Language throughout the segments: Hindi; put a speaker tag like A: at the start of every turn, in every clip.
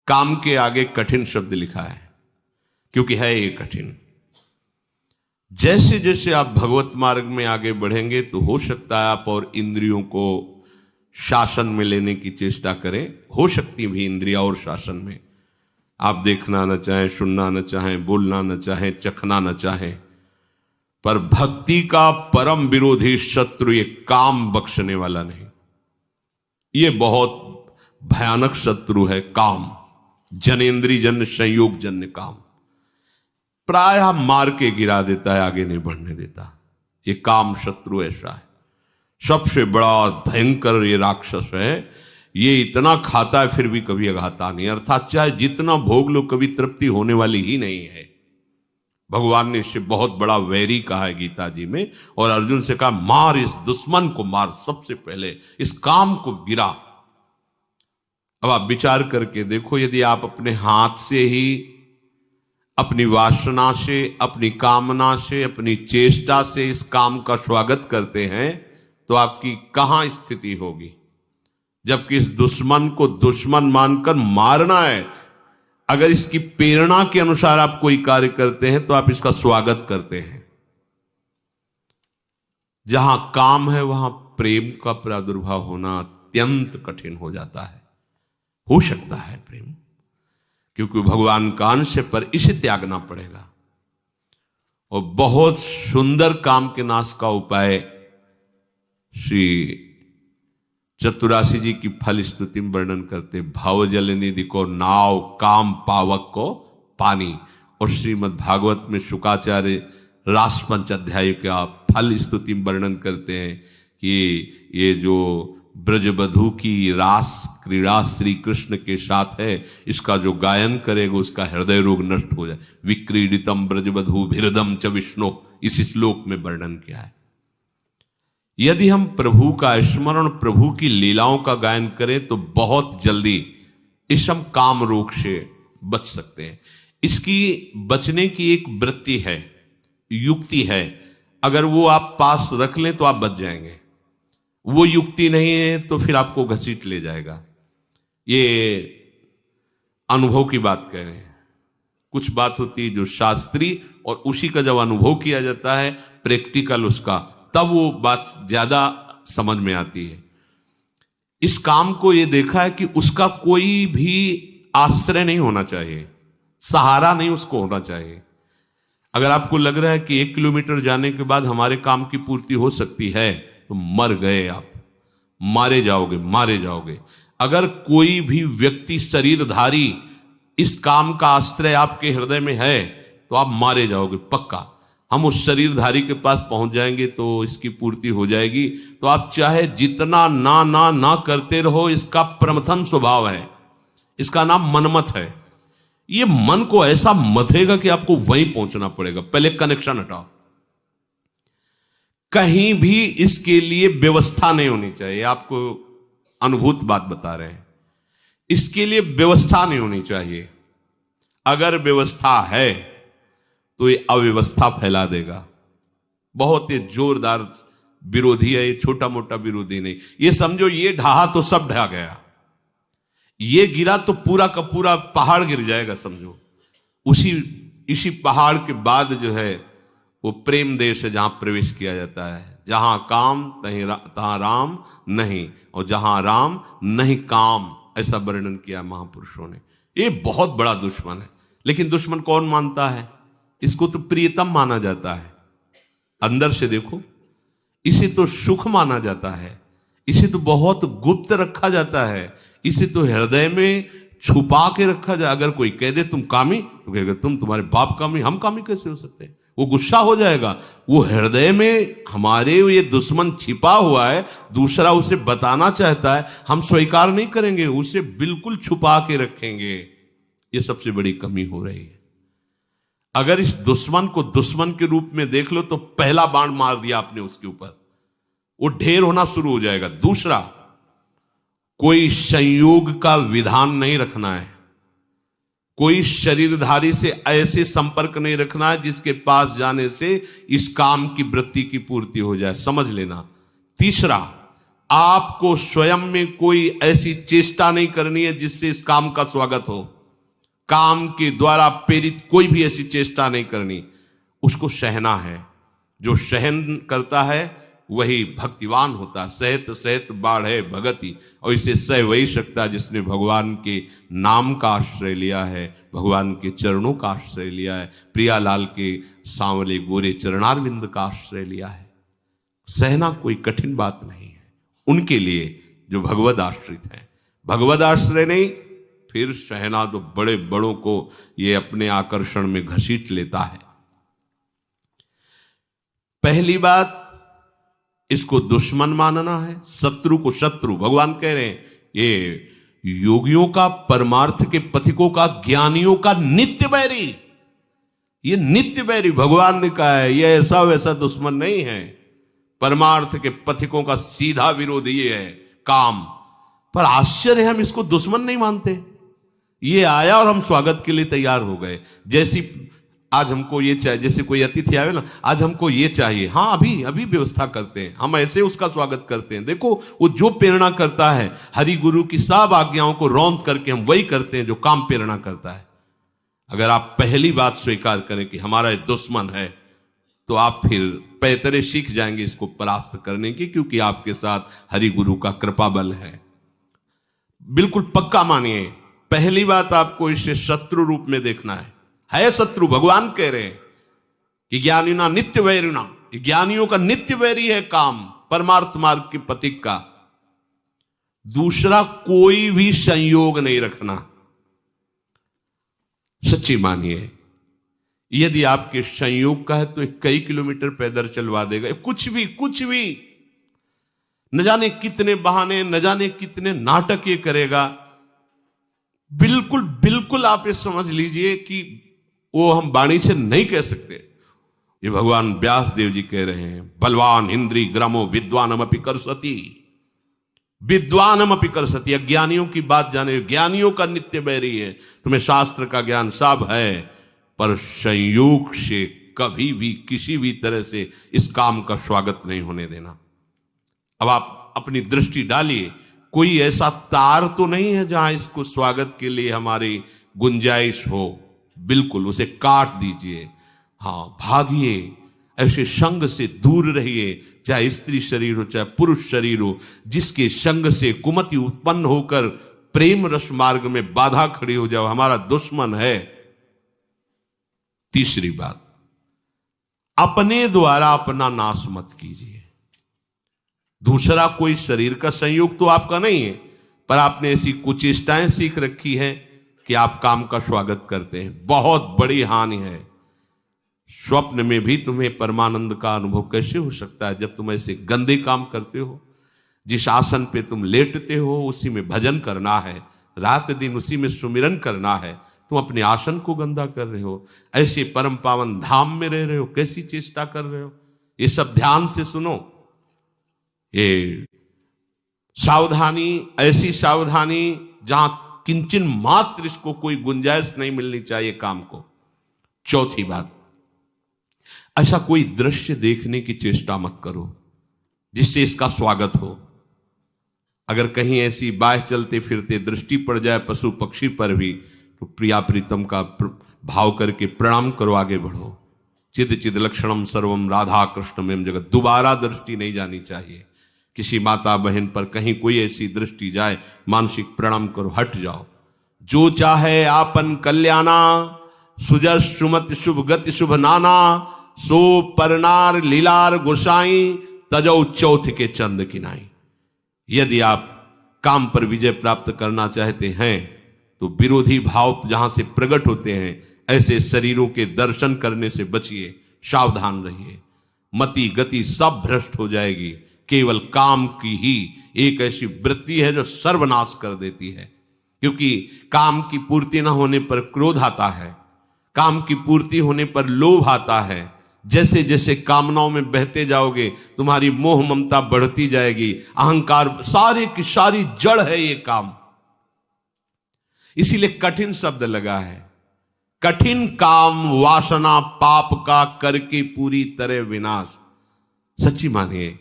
A: काम के आगे कठिन शब्द लिखा है, क्योंकि है ये कठिन। जैसे जैसे आप भगवत मार्ग में आगे बढ़ेंगे तो हो सकता है आप और इंद्रियों को शासन में लेने की चेष्टा करें। हो सकती भी इंद्रिया और शासन में, आप देखना न चाहें, सुनना न चाहें, बोलना न चाहें, चखना न चाहें, पर भक्ति का परम विरोधी शत्रु ये काम बख्शने वाला नहीं। ये बहुत भयानक शत्रु है काम, जनेन्द्रिय जन्य संयोग जन्य काम। प्रायः मार के गिरा देता है, आगे नहीं बढ़ने देता। ये काम शत्रु ऐसा है, सबसे बड़ा भयंकर ये राक्षस है। ये इतना खाता है फिर भी कभी अघाता नहीं, अर्थात चाहे जितना भोग लो कभी तृप्ति होने वाली ही नहीं है। भगवान ने इससे बहुत बड़ा वैरी कहा है गीता जी में, और अर्जुन से कहा मार इस दुश्मन को, मार सबसे पहले इस काम को गिरा। अब आप विचार करके देखो, यदि आप अपने हाथ से ही, अपनी वासना से, अपनी कामना से, अपनी चेष्टा से इस काम का स्वागत करते हैं तो आपकी कहां स्थिति होगी। जबकि इस दुश्मन को दुश्मन मानकर मारना है। अगर इसकी प्रेरणा के अनुसार आप कोई कार्य करते हैं तो आप इसका स्वागत करते हैं। जहां काम है वहां प्रेम का प्रादुर्भाव होना अत्यंत कठिन हो जाता है। हो सकता है प्रेम, क्योंकि भगवान का अंश है, पर इसे त्यागना पड़ेगा। और बहुत सुंदर काम के नाश का उपाय श्री चतुरासी जी की फल स्तुति में वर्णन करते। भाव जल निधि को नाव, काम पावक को पानी। और श्रीमद् भागवत में शुकाचार्य रास पंच अध्याय का फल स्तुति में वर्णन करते हैं कि ये जो ब्रजबधू की रास क्रीड़ा श्री कृष्ण के साथ है, इसका जो गायन करेगा उसका हृदय रोग नष्ट हो जाए। विक्रीडितम ब्रजबधू भिरदम च विष्णु, इस श्लोक में वर्णन किया है। यदि हम प्रभु का स्मरण, प्रभु की लीलाओं का गायन करें तो बहुत जल्दी इस हम काम रोग से बच सकते हैं। इसकी बचने की एक वृत्ति है, युक्ति है। अगर वो आप पास रख लें तो आप बच जाएंगे। वो युक्ति नहीं है तो फिर आपको घसीट ले जाएगा। ये अनुभव की बात कह रहे हैं। कुछ बात होती है जो शास्त्रीय, और उसी का जब अनुभव किया जाता है प्रैक्टिकल उसका, तब वो बात ज्यादा समझ में आती है। इस काम को ये देखा है कि उसका कोई भी आश्रय नहीं होना चाहिए, सहारा नहीं उसको होना चाहिए। अगर आपको लग रहा है कि 1 किलोमीटर जाने के बाद हमारे काम की पूर्ति हो सकती है तो मर गए आप, मारे जाओगे, मारे जाओगे। अगर कोई भी व्यक्ति शरीरधारी इस काम का आश्रय आपके हृदय में है तो आप मारे जाओगे पक्का। हम उस शरीरधारी के पास पहुंच जाएंगे तो इसकी पूर्ति हो जाएगी। तो आप चाहे जितना ना ना ना करते रहो, इसका प्रमथन स्वभाव है, इसका नाम मनमत है। ये मन को ऐसा मथेगा कि आपको वहीं पहुंचना पड़ेगा। पहले कनेक्शन हटाओ। कहीं भी इसके लिए व्यवस्था नहीं होनी चाहिए। आपको अनुभूत बात बता रहे हैं, इसके लिए व्यवस्था नहीं होनी चाहिए। अगर व्यवस्था है तो ये अव्यवस्था फैला देगा। बहुत ही जोरदार विरोधी है ये, छोटा मोटा विरोधी नहीं। ये समझो ये ढहा तो सब ढहा गया, ये गिरा तो पूरा का पूरा पहाड़ गिर जाएगा समझो। इसी पहाड़ के बाद जो है वो प्रेम देश है, जहां प्रवेश किया जाता है। जहां काम तहां राम नहीं, और जहां राम नहीं काम, ऐसा वर्णन किया महापुरुषों ने। ये बहुत बड़ा दुश्मन है। लेकिन दुश्मन कौन मानता है? इसको तो प्रियतम माना जाता है। अंदर से देखो, इसे तो सुख माना जाता है, इसे तो बहुत गुप्त रखा जाता है, इसे तो हृदय में छुपा के रखा जाए। अगर कोई कह दे तुम कामी, तो कहेगा तुम्हारे बाप कामी, हम कामी कैसे हो सकते हैं? वो गुस्सा हो जाएगा। वो हृदय में हमारे ये दुश्मन छिपा हुआ है, दूसरा उसे बताना चाहता है, हम स्वीकार नहीं करेंगे, उसे बिल्कुल छुपा के रखेंगे। ये सबसे बड़ी कमी हो रही है। अगर इस दुश्मन को दुश्मन के रूप में देख लो तो पहला बाण मार दिया आपने उसके ऊपर, वो ढेर होना शुरू हो जाएगा। दूसरा, कोई संयोग का विधान नहीं रखना है, कोई शरीरधारी से ऐसे संपर्क नहीं रखना है जिसके पास जाने से इस काम की वृत्ति की पूर्ति हो जाए, समझ लेना। तीसरा, आपको स्वयं में कोई ऐसी चेष्टा नहीं करनी है जिससे इस काम का स्वागत हो। काम के द्वारा प्रेरित कोई भी ऐसी चेष्टा नहीं करनी, उसको सहना है। जो सहन करता है वही भक्तिवान होता है। सहत सहत बाढ़े भगति, और इसे सह वही सकता है जिसने भगवान के नाम का आश्रय लिया है, भगवान के चरणों का आश्रय लिया है, प्रियालाल के सांवले गोरे चरणारविंद का आश्रय लिया है। सहना कोई कठिन बात नहीं है उनके लिए जो भगवद आश्रित हैं। भगवद आश्रय नहीं, फिर सहना तो बड़े बड़ों को ये अपने आकर्षण में घसीट लेता है। पहली बात, इसको दुश्मन मानना है, शत्रु को शत्रु। भगवान कह रहे हैं ये योगियों का, परमार्थ के पथिकों का, ज्ञानियों का नित्य बैरी, ये नित्य बैरी भगवान ने कहा है। ये ऐसा वैसा दुश्मन नहीं है। परमार्थ के पथिकों का सीधा विरोधी ये है काम। पर आश्चर्य है, हम इसको दुश्मन नहीं मानते। ये आया और हम स्वागत के लिए तैयार हो गए। जैसी आज हमको ये चाहिए, जैसे कोई अतिथि आवे ना, आज हमको ये चाहिए, हाँ अभी अभी व्यवस्था करते हैं, हम ऐसे उसका स्वागत करते हैं। देखो वो जो प्रेरणा करता है, हरि गुरु की सब आज्ञाओं को रौंद करके हम वही करते हैं जो काम प्रेरणा करता है। अगर आप पहली बात स्वीकार करें कि हमारा दुश्मन है, तो आप फिर पैतरे सीख जाएंगे इसको परास्त करने की, क्योंकि आपके साथ हरि गुरु का कृपा बल है। बिल्कुल पक्का मानिए, पहली बात आपको इसे शत्रु रूप में देखना है शत्रु। भगवान कह रहे हैं कि ज्ञानिना नित्य वैरिणा, ज्ञानियों का नित्य वैरी है काम, परमार्थ मार्ग के पथिक का। दूसरा, कोई भी संयोग नहीं रखना। सच्ची मानिए, यदि आपके संयोग का है तो कई किलोमीटर पैदल चलवा देगा। कुछ भी न जाने कितने बहाने, न जाने कितने नाटक ये करेगा। बिल्कुल आप ये समझ लीजिए कि वो हम वाणी से नहीं कह सकते। ये भगवान व्यास देव जी कह रहे हैं, बलवान इंद्री ग्रामो विद्वानमपि करसति, विद्वानमपि करसति। अज्ञानियों की बात जाने, ज्ञानियों का नित्य बैरी है। तुम्हें शास्त्र का ज्ञान सब है, पर संयोग से कभी भी किसी भी तरह से इस काम का स्वागत नहीं होने देना। अब आप अपनी दृष्टि डालिए, कोई ऐसा तार तो नहीं है जहां इसको स्वागत के लिए हमारी गुंजाइश हो। बिल्कुल उसे काट दीजिए। हाँ, भागिए, ऐसे संग से दूर रहिए, चाहे स्त्री शरीर हो चाहे पुरुष शरीर हो, जिसके संग से कुमति उत्पन्न होकर प्रेम रस मार्ग में बाधा खड़ी हो जाओ, हमारा दुश्मन है। तीसरी बात, अपने द्वारा अपना नाश मत कीजिए। दूसरा कोई शरीर का संयोग तो आपका नहीं है, पर आपने ऐसी कुचेष्टाएं सीख रखी है कि आप काम का स्वागत करते हैं। बहुत बड़ी हानि है। स्वप्न में भी तुम्हें परमानंद का अनुभव कैसे हो सकता है जब तुम ऐसे गंदे काम करते हो। जिस आसन पे तुम लेटते हो उसी में भजन करना है, रात दिन उसी में सुमिरन करना है, तुम अपने आसन को गंदा कर रहे हो। ऐसे परम पावन धाम में रह रहे हो, कैसी चेष्टा कर रहे हो। ये सब ध्यान से सुनो। ये सावधानी, ऐसी सावधानी जहां किंचन मात्र इसको कोई गुंजाइश नहीं मिलनी चाहिए काम को। चौथी बात, ऐसा कोई दृश्य देखने की चेष्टा मत करो जिससे इसका स्वागत हो। अगर कहीं ऐसी बाह चलते फिरते दृष्टि पड़ जाए पशु पक्षी पर भी, तो प्रिया प्रीतम का भाव करके प्रणाम करो, आगे बढ़ो। चिद चिद लक्षणम सर्वम राधा कृष्णमें जगत। दोबारा दृष्टि नहीं जानी चाहिए। किसी माता बहन पर कहीं कोई ऐसी दृष्टि जाए, मानसिक प्रणाम करो, हट जाओ। जो चाहे आपन कल्याणा, सुजस सुमति शुभ गति शुभ नाना, सो परनार लीलार गोसाई, तजौ चौथ के चंद किनाई। यदि आप काम पर विजय प्राप्त करना चाहते हैं तो विरोधी भाव जहां से प्रकट होते हैं, ऐसे शरीरों के दर्शन करने से बचिए, सावधान रहिए। मति गति सब भ्रष्ट हो जाएगी। केवल काम की ही एक ऐसी वृत्ति है जो सर्वनाश कर देती है। क्योंकि काम की पूर्ति न होने पर क्रोध आता है, काम की पूर्ति होने पर लोभ आता है। जैसे जैसे कामनाओं में बहते जाओगे तुम्हारी मोह ममता बढ़ती जाएगी, अहंकार, सारे की सारी जड़ है ये काम। इसीलिए कठिन शब्द लगा है। कठिन काम वासना पाप का करके पूरी तरह विनाश। सच्ची मानिए,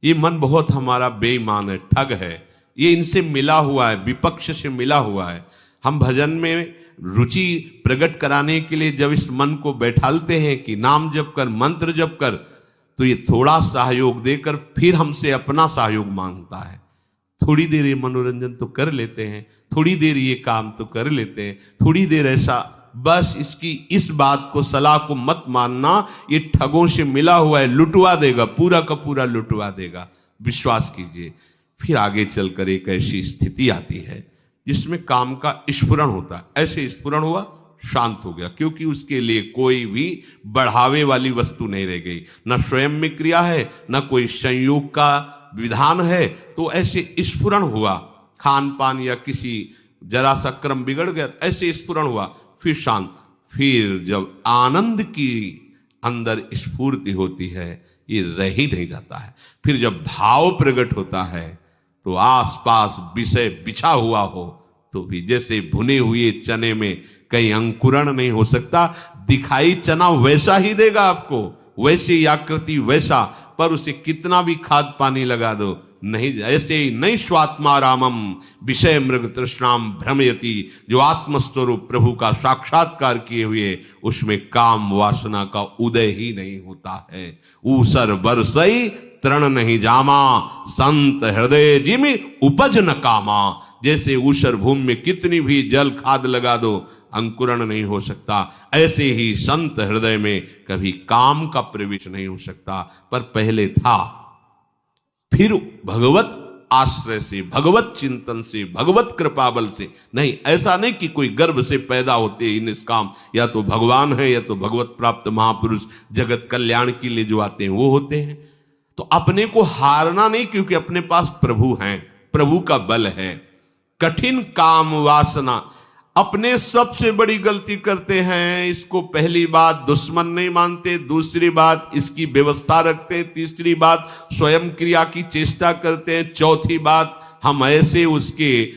A: ये मन बहुत हमारा बेईमान है, ठग है। ये इनसे मिला हुआ है, विपक्ष से मिला हुआ है। हम भजन में रुचि प्रकट कराने के लिए जब इस मन को बैठालते हैं कि नाम जप कर, मंत्र जप कर, तो ये थोड़ा सहयोग देकर फिर हमसे अपना सहयोग मांगता है। थोड़ी देर ये मनोरंजन तो कर लेते हैं, थोड़ी देर ये काम तो कर लेते हैं, थोड़ी देर ऐसा, बस इसकी इस बात को, सलाह को मत मानना, ये ठगों से मिला हुआ है, लुटवा देगा, पूरा का पूरा लुटवा देगा, विश्वास कीजिए। फिर आगे चलकर एक ऐसी स्थिति आती है जिसमें काम का स्फुरण होता है। ऐसे स्फुरण हुआ, शांत हो गया, क्योंकि उसके लिए कोई भी बढ़ावे वाली वस्तु नहीं रह गई, न स्वयं में क्रिया है, न कोई संयोग का विधान है। तो ऐसे स्फुरण हुआ, खान पान या किसी जरा सा क्रम बिगड़ गया, ऐसे स्फुरण हुआ, फिर शांत। फिर जब आनंद की अंदर स्फूर्ति होती है, ये रह ही नहीं जाता है। फिर जब भाव प्रकट होता है तो आसपास विषय बिछा हुआ हो तो भी जैसे भुने हुए चने में कहीं अंकुरण नहीं हो सकता, दिखाई चना वैसा ही देगा आपको, वैसी आकृति वैसा, पर उसे कितना भी खाद पानी लगा दो नहीं, ऐसे ही नहीं। स्वात्मा रामम विषय मृग तृष्णाम भ्रमयति, जो आत्मस्वरूप प्रभु का साक्षात्कार किए हुए उसमें काम वासना का उदय ही नहीं होता है। ऊसर बरसई तृण नहीं जामा, संत हृदय जिमि उपज न कामा। जैसे ऊसर भूमि में कितनी भी जल खाद लगा दो, अंकुरण नहीं हो सकता, ऐसे ही संत हृदय में कभी काम का प्रवेश नहीं हो सकता। पर पहले था, फिर भगवत आश्रय से, भगवत चिंतन से, भगवत कृपा बल से नहीं। ऐसा नहीं कि कोई गर्भ से पैदा होते ही निष्काम, या तो भगवान है या तो भगवत प्राप्त महापुरुष जगत कल्याण के लिए जो आते हैं वो होते हैं। तो अपने को हारना नहीं, क्योंकि अपने पास प्रभु हैं, प्रभु का बल है। कठिन काम वासना, अपने सबसे बड़ी गलती करते हैं। इसको पहली बात दुश्मन नहीं मानते, दूसरी बात इसकी व्यवस्था रखते हैं, तीसरी बात स्वयं क्रिया की चेष्टा करते हैं, चौथी बात हम ऐसे उसके